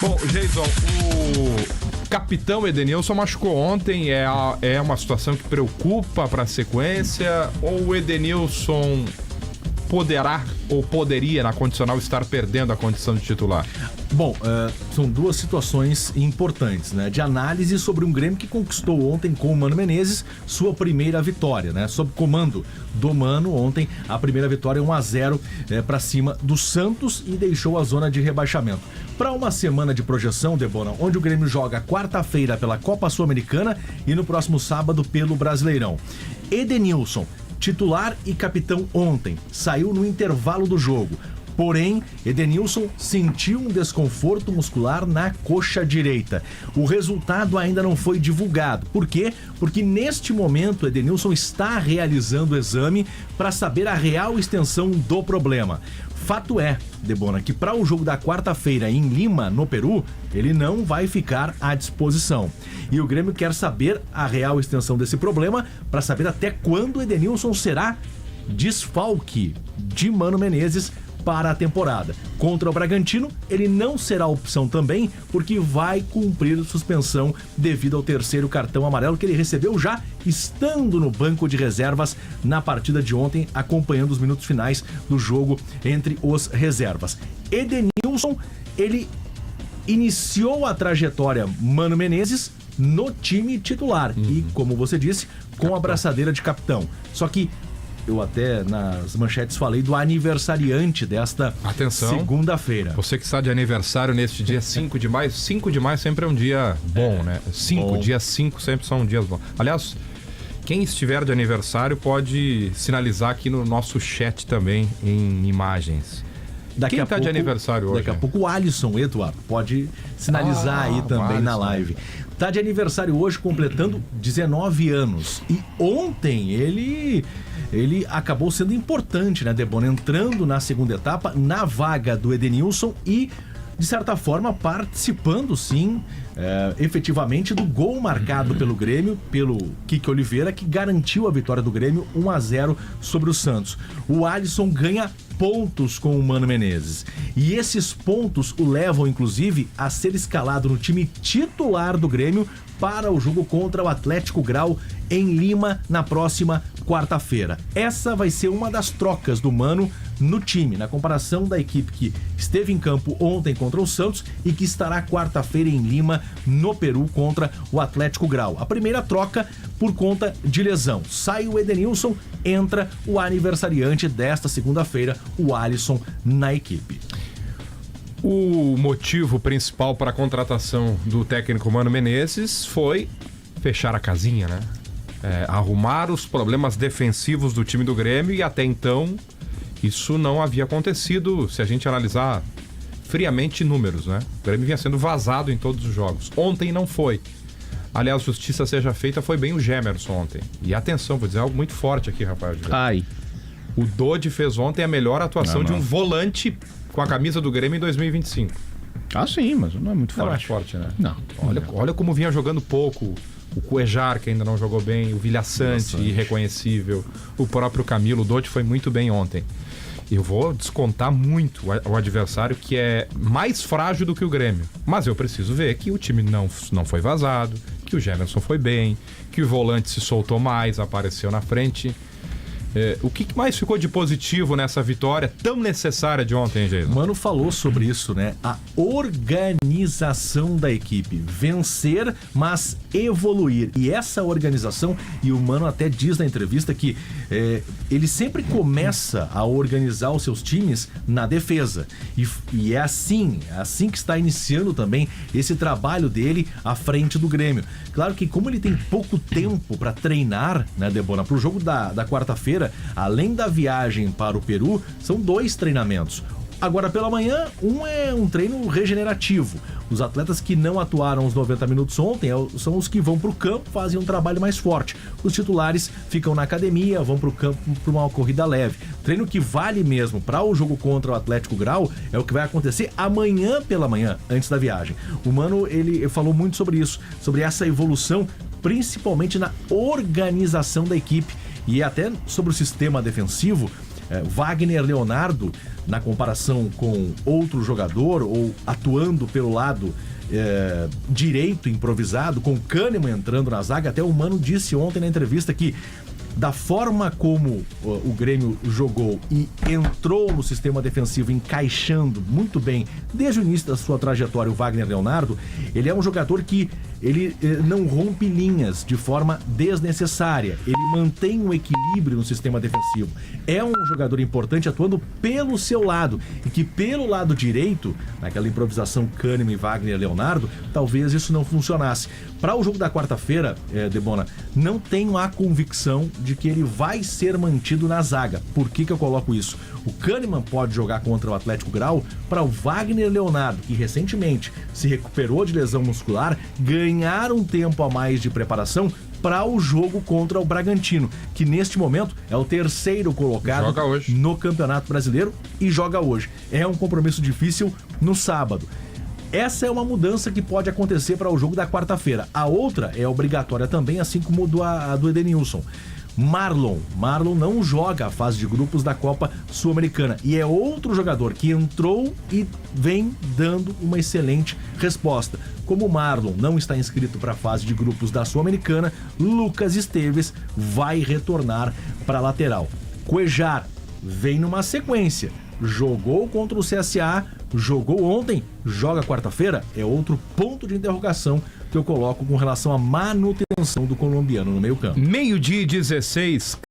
Bom, Jason, o capitão Edenilson machucou ontem, é uma situação que preocupa para a sequência, ou o Edenilson poderá ou poderia, na condicional, estar perdendo a condição de titular? Bom, são duas situações importantes, né? De análise sobre um Grêmio que conquistou ontem com o Mano Menezes sua primeira vitória, né? Sob comando do Mano, ontem a primeira vitória 1-0 para cima do Santos e deixou a zona de rebaixamento. Para uma semana de projeção, Debona, onde o Grêmio joga quarta-feira pela Copa Sul-Americana e no próximo sábado pelo Brasileirão. Edenilson, titular e capitão ontem, saiu no intervalo do jogo. Porém, Edenilson sentiu um desconforto muscular na coxa direita. O resultado ainda não foi divulgado. Por quê? Porque neste momento Edenilson está realizando o exame para saber a real extensão do problema. Fato é, Debona, que para o jogo da quarta-feira em Lima, no Peru, ele não vai ficar à disposição. E o Grêmio quer saber a real extensão desse problema para saber até quando Edenilson será desfalque de Mano Menezes para a temporada. Contra o Bragantino, ele não será opção também, porque vai cumprir suspensão devido ao terceiro cartão amarelo que ele recebeu já estando no banco de reservas na partida de ontem, acompanhando os minutos finais do jogo entre os reservas. Edenilson, ele iniciou a trajetória Mano Menezes no time titular e, como você disse, com a braçadeira de capitão. Só que eu até nas manchetes falei do aniversariante desta segunda-feira. Você que está de aniversário neste dia 5 de maio, 5 de maio sempre é um dia bom, né? Dia 5 sempre são dias bons. Aliás, quem estiver de aniversário pode sinalizar aqui no nosso chat também em imagens. Quem está de aniversário hoje? Daqui a pouco o Alisson, Eduardo, pode sinalizar aí também na live. Está de aniversário hoje, completando 19 anos. E ontem ele acabou sendo importante, né, Debona? Entrando na segunda etapa, na vaga do Edenilson e, de certa forma, participando, sim, efetivamente, do gol marcado pelo Grêmio, pelo Kiki Oliveira, que garantiu a vitória do Grêmio 1-0 sobre o Santos. O Alisson ganha pontos com o Mano Menezes. E esses pontos o levam, inclusive, a ser escalado no time titular do Grêmio para o jogo contra o Atlético Grau em Lima na próxima quarta-feira. Essa vai ser uma das trocas do Mano no time, na comparação da equipe que esteve em campo ontem contra o Santos e que estará quarta-feira em Lima, no Peru, contra o Atlético Grau. A primeira troca por conta de lesão. Sai o Edenilson, entra o aniversariante desta segunda-feira, o Alisson, na equipe. O motivo principal para a contratação do técnico Mano Menezes foi fechar a casinha, né? Arrumar os problemas defensivos do time do Grêmio, e até então isso não havia acontecido, se a gente analisar friamente números, né? O Grêmio vinha sendo vazado em todos os jogos. Ontem não foi. Aliás, justiça seja feita, foi bem o Gemerson ontem. E atenção, vou dizer algo muito forte aqui, Rafael. O Dodi fez ontem a melhor atuação de um volante com a camisa do Grêmio em 2025. Ah, sim, mas não é muito forte. Não é forte, né? Não. Olha como vinha jogando pouco. O Cuejar, que ainda não jogou bem, o Vilhaçante, irreconhecível, o próprio Camilo. O Dodi foi muito bem ontem. Eu vou descontar muito o adversário, que é mais frágil do que o Grêmio. Mas eu preciso ver que o time não foi vazado, que o Gemerson foi bem, que o volante se soltou mais, apareceu na frente. O que mais ficou de positivo nessa vitória tão necessária de ontem, Jason? Mano falou sobre isso, né? A organização da equipe. Vencer, mas evoluir. E essa organização, e o Mano até diz na entrevista que ele sempre começa a organizar os seus times na defesa. E é assim que está iniciando também esse trabalho dele à frente do Grêmio. Claro que como ele tem pouco tempo para treinar, né, Debona, para o jogo da quarta-feira, além da viagem para o Peru, são 2 treinamentos. Agora pela manhã, um é um treino regenerativo. Os atletas que não atuaram os 90 minutos ontem são os que vão para o campo, fazem um trabalho mais forte. Os titulares ficam na academia, vão para o campo para uma corrida leve. Treino que vale mesmo para o jogo contra o Atlético Grau é o que vai acontecer amanhã pela manhã, antes da viagem. O Mano, ele falou muito sobre isso, sobre essa evolução, principalmente na organização da equipe. E até sobre o sistema defensivo, Wagner Leonardo, na comparação com outro jogador ou atuando pelo lado direito improvisado, com Kahneman entrando na zaga, até o Mano disse ontem na entrevista que da forma como o Grêmio jogou e entrou no sistema defensivo encaixando muito bem desde o início da sua trajetória, o Wagner Leonardo, ele é um jogador que ele não rompe linhas de forma desnecessária, ele mantém um equilíbrio no sistema defensivo, é um jogador importante atuando pelo seu lado, e que pelo lado direito, naquela improvisação Kahneman e Wagner Leonardo, talvez isso não funcionasse. Para o jogo da quarta-feira, Debona, não tenho a convicção de que ele vai ser mantido na zaga. Por que eu coloco isso? O Kahneman pode jogar contra o Atlético Grau, para o Wagner Leonardo, que recentemente se recuperou de lesão muscular, ganhar um tempo a mais de preparação para o jogo contra o Bragantino, que neste momento é o terceiro colocado no Campeonato Brasileiro e joga hoje. É um compromisso difícil no sábado. Essa é uma mudança que pode acontecer para o jogo da quarta-feira. A outra é obrigatória também, assim como a do Edenilson. Marlon não joga a fase de grupos da Copa Sul-Americana e é outro jogador que entrou e vem dando uma excelente resposta. Como o Marlon não está inscrito para a fase de grupos da Sul-Americana, Lucas Esteves vai retornar para a lateral. Cuejar vem numa sequência. Jogou contra o CSA, jogou ontem, joga quarta-feira, é outro ponto de interrogação que eu coloco com relação à manutenção do colombiano no meio-campo. 12:16.